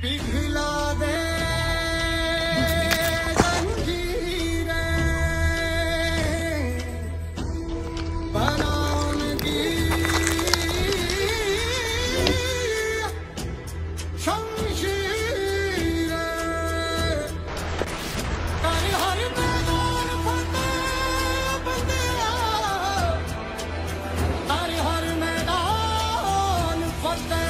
पिघला दे जंजीरें बनाऊंगी शमशीरें तारी हर मैदान फतेह बंदिया तारी हर मैदान फतेह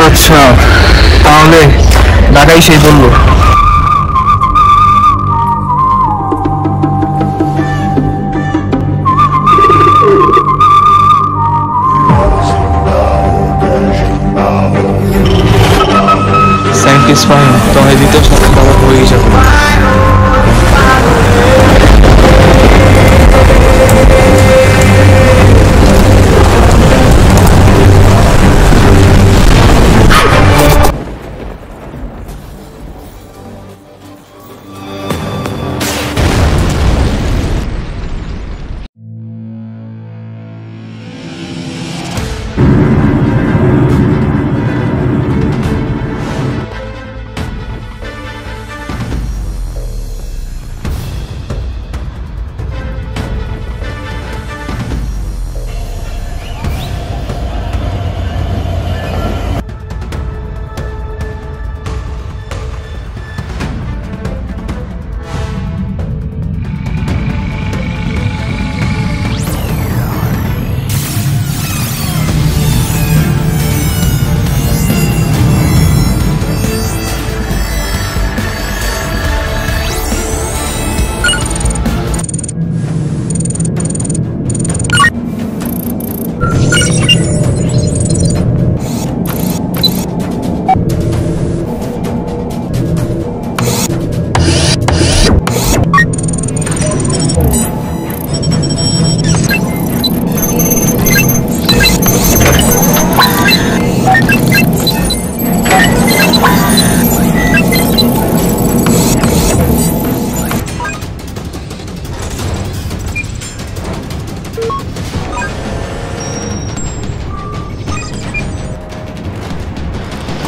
আচ্ছা, তাহলে ঢাকাই সেই বললো। স্যাটিসফাইং, তোমার দ্বিতীয় সাথে কথা হয়ে যাবে।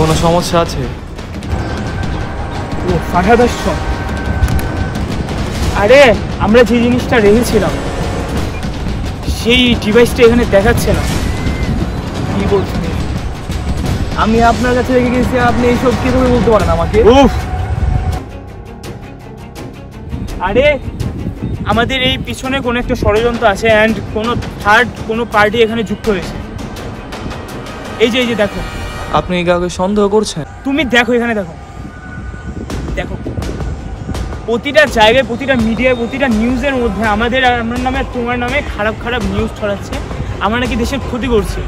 কোনো সমস্যা আছে? ও ফাঁকাদাস, আরে আমরা যে জিনিসটা রেখেছিলাম সেই ডিভাইসটা এখানে দেখাচ্ছে না। কি বলছেন? আমি আপনার কাছে রেখে গেছি, আপনি এইসব কিভাবে বলতে পারেন আমাকে? উফ! আরে আমাদের এই পিছনে কোনো একটা ষড়যন্ত্র আছে অ্যান্ড কোনো থার্ড কোনো পার্টি এখানে যুক্ত হয়েছে। এই যে দেখো। আপনি কাউকে সন্দেহ করছেন? তুমি দেখো, এখানে দেখো দেখো, প্রতিটা জায়গায়, প্রতিটা মিডিয়ায়, প্রতিটা নিউজের মধ্যে আমাদের আর আমার নামে তোমার নামে খারাপ খারাপ নিউজ ছড়াচ্ছে। আমরা নাকি দেশের ক্ষতি করছি।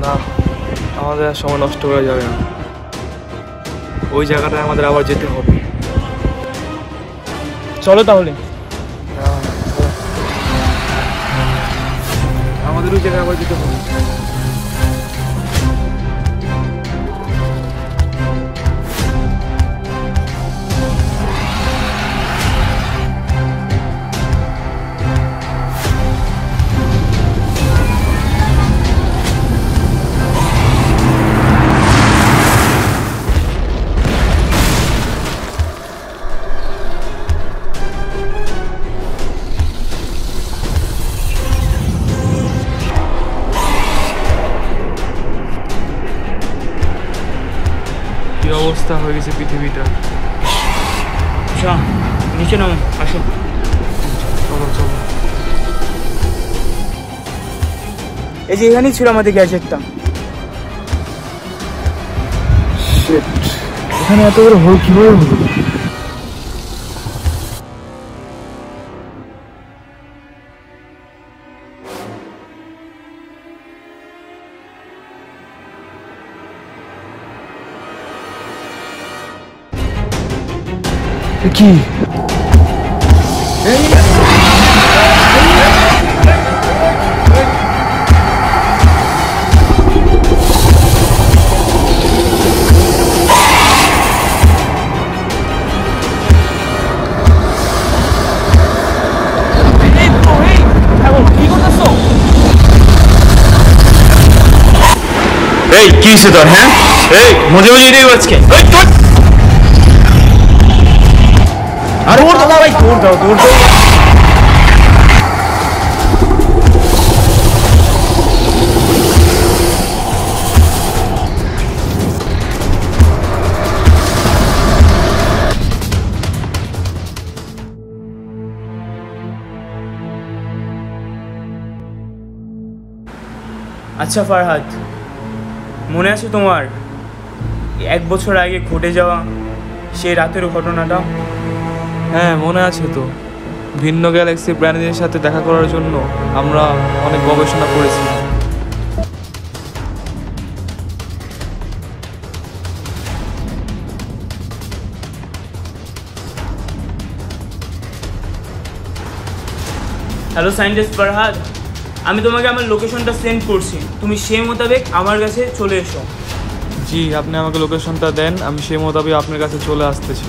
না, আমাদের আর সময় নষ্ট করা যাবে না। ওই জায়গাটায় আমাদের আবার যেতে হবে। চলো তাহলে। আমাদের ওই জায়গায় আবার যেতে হবে। কি অবস্থা হয়ে গেছে পৃথিবীটা। আচ্ছা নিচে নামো, আসো। চলো চলো। এই যে এখানেই ছিল আমাদের গ্যাজেটটা। এখানে এত বড় হোল কিভাবে হলো? কি এই কি হয়েছে তোর? হ্যাঁ এই মজা মজা এটাই আজকে আর ওর দাদা ভাই দৌড় দাও দৌড় দাও। আচ্ছা ফারহাদ, মনে আছে তোমার 1 বছর আগে ঘটে যাওয়া সেই রাতের ঘটনাটা? হ্যাঁ মনে আছে তো, ভিন্ন গ্যালাক্সি প্রাণীদের সাথে দেখা করার জন্য আমরা অনেক গবেষণা করেছি। হ্যালো সায়েন্টিস্ট ফারহাদ, আমি তোমাকে আমার লোকেশনটা সেন্ড করছি, তুমি সেই মোতাবেক আমার কাছে চলে এসো। জি, আপনি আমাকে লোকেশনটা দেন, আমি সেই মোতাবেক আপনার কাছে চলে আসতেছি।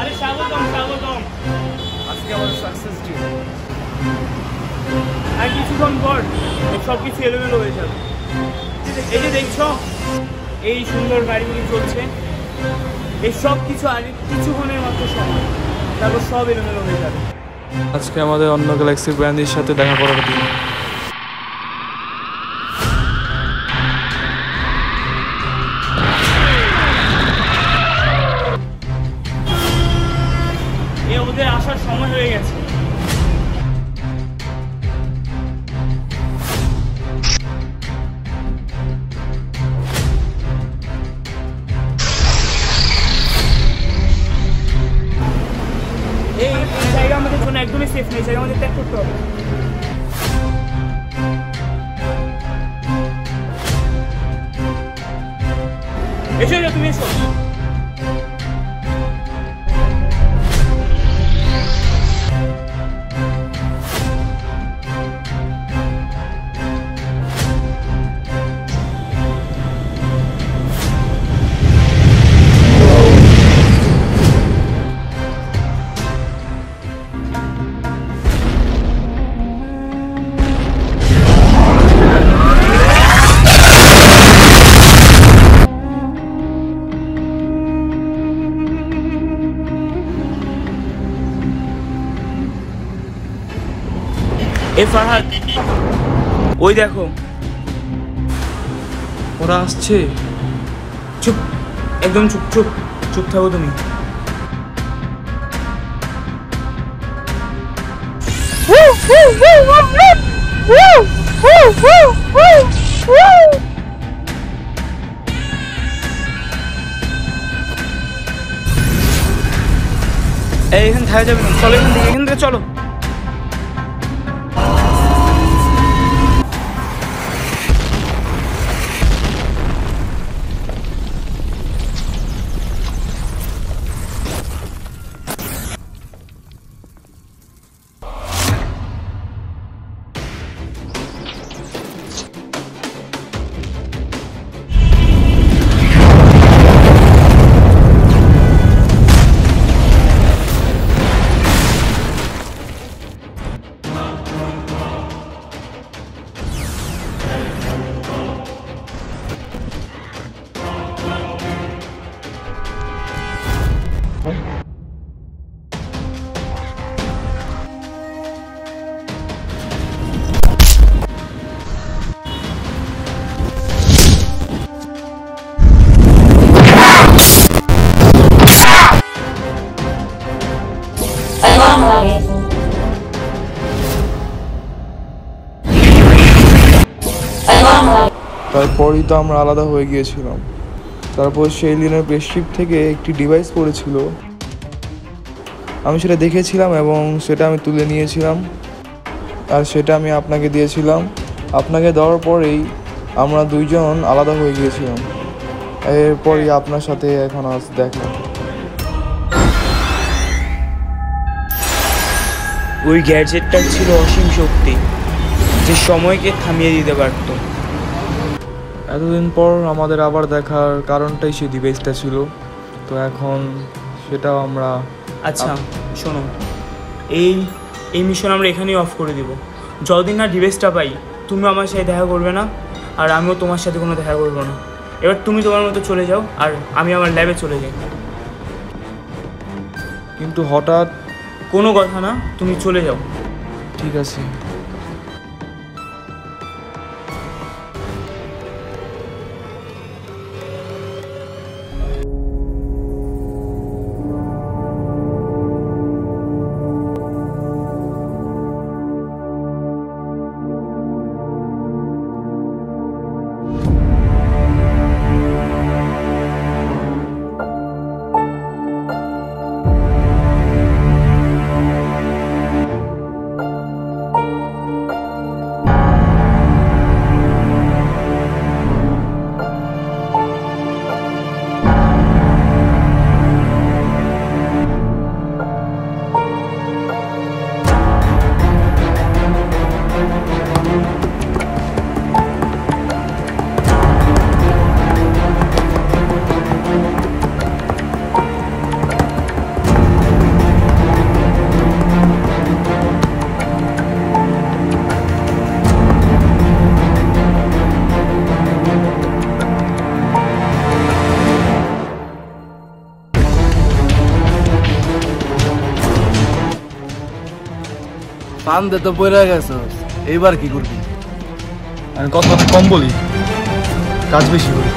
আরে স্বাগতম স্বাগতম, আজকে আমাদের সাকসেস ডে। আর কিছুক্ষণ পর সব কিছু এলোমেলো হয়ে যাবে। এই যে দেখছো এই সুন্দর গাড়িগুলি চলছে, এই সব কিছু আর কিছুক্ষণের মাত্র সময়, তারপর সব এলোমেলো হয়ে যাবে। আজকে আমাদের অন্য গ্যালাক্সি প্রাণীদের সাথে দেখা করার দিন। ওদের আসার সময় হয়ে গেছে। এই জায়গা আমাদের জন্য একদমই সেফ নেই, জায়গা আমাদের ত্যাগ করতে হবে। এসো তুমি এসো। এ ফারহাদ, ওই দেখো ওরা আসছে। চুপ, একদম চুপ চুপ চুপ থাকো তুমি। এখানে থাকা যাবে না, চলো এখান থেকে চলো। তারপরই তো আমরা আলাদা হয়ে গিয়েছিলাম। তারপর সেই দিনের প্রেসক্রিপ থেকে একটি ডিভাইস পড়েছিল, আমি সেটা দেখেছিলাম এবং সেটা আমি তুলে নিয়েছিলাম, আর সেটা আমি আপনাকে দিয়েছিলাম। আপনাকে দেওয়ার পরেই আমরা দুইজন আলাদা হয়ে গিয়েছিলাম। এরপরই আপনার সাথে এখন আজ দেখা। ওই গ্যাজেটটার ছিল অসীম শক্তি, যে সময়কে থামিয়ে দিতে পারত। এতদিন পর আমাদের আবার দেখার কারণটাই সেই ডিভাইসটা ছিল, তো এখন সেটাও আমরা। আচ্ছা শোনো, এই এই মিশন আমরা এখানেই অফ করে দিব। যতদিন না ডিভাইসটা পাই, তুমি আমার সাথে দেখা করবে না, আর আমিও তোমার সাথে কোনো দেখা করবো না। এবার তুমি তোমার মতো চলে যাও, আর আমি আমার ল্যাবে চলে যাই। কিন্তু হঠাৎ। কোনো কথা না, তুমি চলে যাও। ঠিক আছে। ফান্দে তো পড়ে গেছস, এইবার কি করবি? আমি কথা কম বলি, কাজ বেশি করি।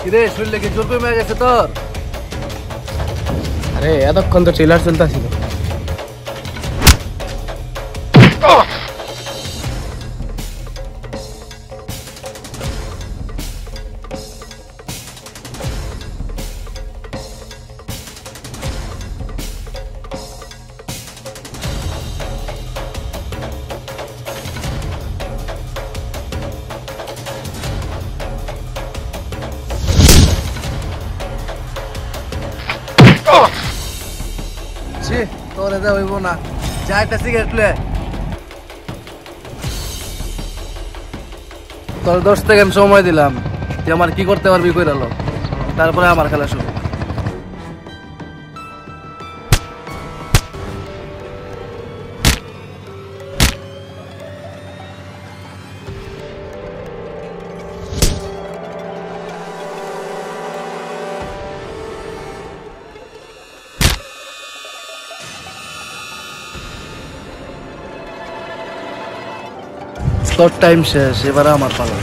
কিরে শুনলে কি জোর কমে গেছে তোর? আরে এতক্ষণ তো ট্রেলার চলতেছিল। তোরে দে হইব না, যা একটা সিগারেট লে। তোর 10 সেকেন্ড সময় দিলাম, তুই আমার কি করতে পারবি কইরা লো, তারপরে আমার খেলা শুরু। তোর টাইম শেষ, এবারে আমার পালা।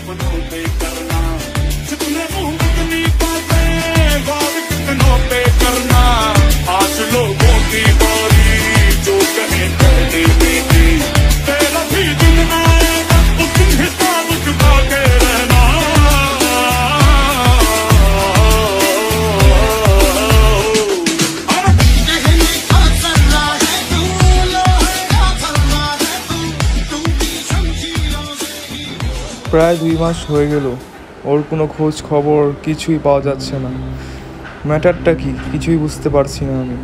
सपनों पे करना जितने उम्मीद पाते वार कितनों पे करना आज लोगों की बारी जो कहे कहने देगी तेरा भी दिन आएगा उस दिन हिसाब चुका के रहना প্রায় 2 মাস হয়ে গেল, ওর কোনো খোঁজ খবর কিছুই পাওয়া যাচ্ছে না। ম্যাটারটা কি কিছুই বুঝতে পারছি না আমি।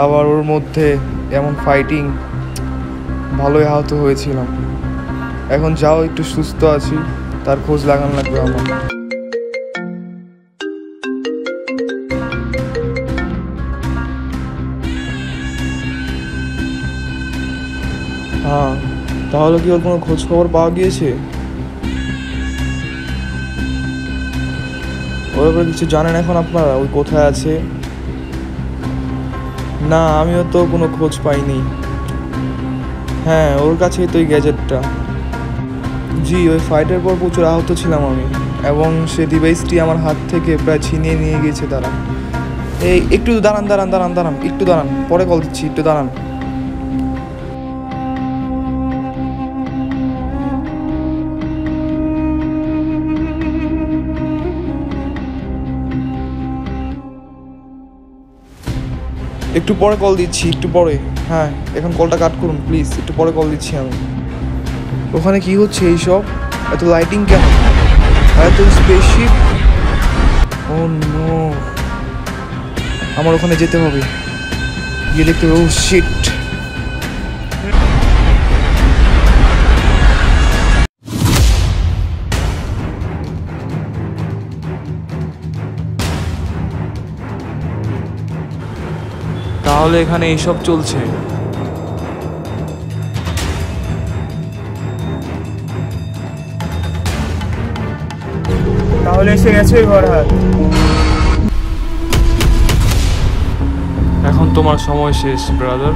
আবার ওর মধ্যে এমন ফাইটিং, ভালোই আহত হয়েছিলাম। এখন যাও একটু সুস্থ আছি, তার খোঁজ লাগানো লাগবে আমার। হ্যাঁ, তাহলে কি ওর কোনো খোঁজ খবর পাওয়া গিয়েছে? ওর ব্যাপারে কিছু জানেন এখন আপনারা? ওই কোথায় আছে? না, আমিও তো কোনো খোঁজ পাইনি। হ্যাঁ, ওর কাছেই তো ওই গ্যাজেটটা। জি, ওই ফাইটের পর প্রচুর আহত ছিলাম আমি, এবং সে ডিভাইসটি আমার হাত থেকে প্রায় ছিনিয়ে নিয়ে গিয়েছে তারা। এই একটু দাঁড়ান, একটু দাঁড়ান, পরে কল দিচ্ছি, একটু দাঁড়ান। একটু পরে কল দিচ্ছি, একটু পরে। হ্যাঁ, এখন কলটা কাট করুন প্লিজ, একটু পরে কল দিচ্ছি আমি। ওখানে কি হচ্ছে এইসব? এত লাইটিং কেন? এত স্পেসশিপ? ও নো, আমার ওখানে যেতে হবে, গিয়ে দেখতে হবে। ও শিট! তাহলে এখানে এইসব চলছে। তাহলে এসে গেছে ফরহাদ। এখন তোমার সময় শেষ ব্রাদার।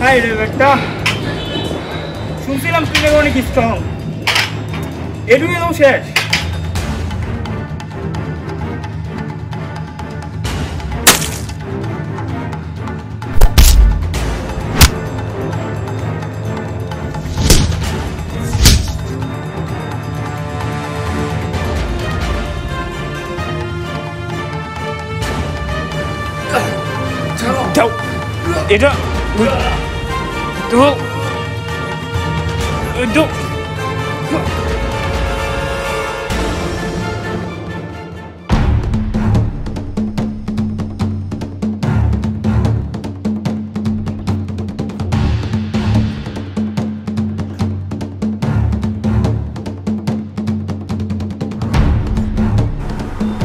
হাই রে বেটা, শুনছিলাম তুই অনেক স্ট্রং। এটুকু একদম শেষ। এটা তো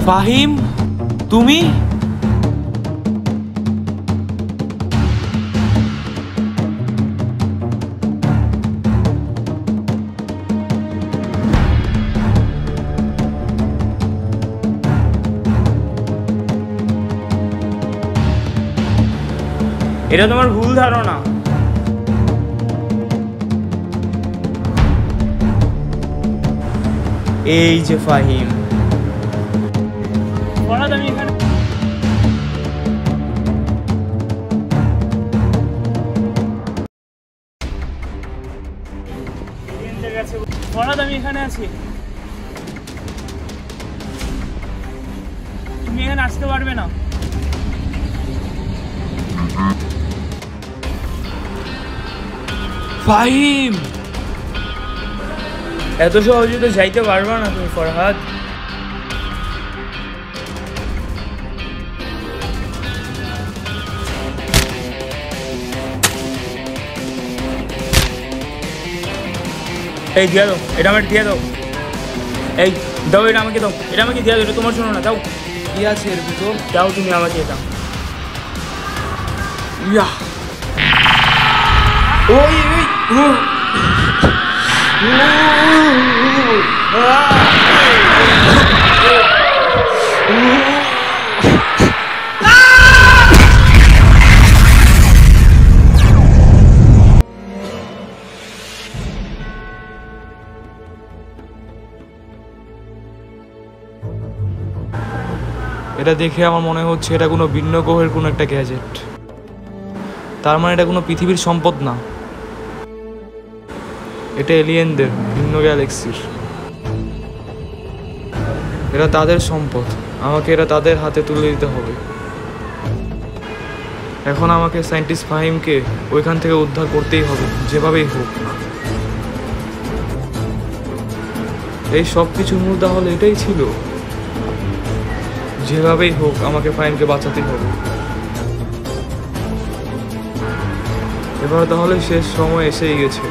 ফাহিম, তুমি? এটা তোমার ভুল ধারণা। এই যে ফাহিম, আমি এখানে আমি এখানে আছি, তুমি এখানে আসতে পারবে না। ফাহিম, এত সহজে তো যাইতে পারবা না তুমি ফরহাদ। এই দিয়ে দাও, এটা আমার দিয়ে দাও। এই দাও, এটা আমাকে দাও, এটা আমাকে দিয়ে দাও, এটা তোমার শোনো না, দাও। কি আছে এর ভিতর? দাও তুমি আমাকে এটা। ইয়া ওই ওই এটা দেখে আমার মনে হচ্ছে এটা কোনো ভিন্ন গ্রহের কোনো একটা গ্যাজেট। তার মানে এটা কোনো পৃথিবীর সম্পদ না, এটা এলিয়েনদের, ভিন্ন গ্যালাক্সির। এটা তাদের সম্পদ, আমাকে এটা তাদের হাতে তুলে দিতে হবে। এখন আমাকে সায়েন্টিস্ট ফাহিমকে ওইখান থেকে উদ্ধার করতেই হবে, যেভাবেই হোক। এই সব কিছুর মূল তাহলে এটাই ছিল, যেভাবেই হোক আমাকে ফাহিমকে বাঁচাতেই হবে। এবার তাহলে শেষ সময় এসেই গেছে,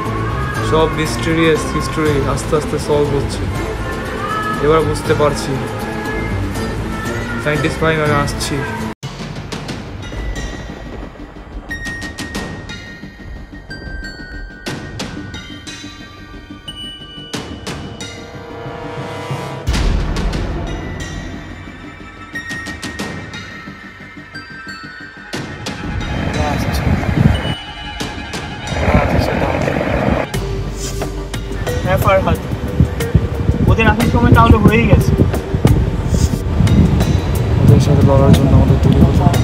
সব মিস্টেরিয়াস হিস্টোরি আস্তে আস্তে সলভ হচ্ছে। এবার বুঝতে পারছি সায়েন্টিস্ট ফাহিম, আমি আসছি। হ্যাঁ ফরহাদ, ওদের আসার সময় তাহলে হয়েই গেছে। ওদের সাথে লড়ার জন্য আমাদের তৈরি হতে হবে।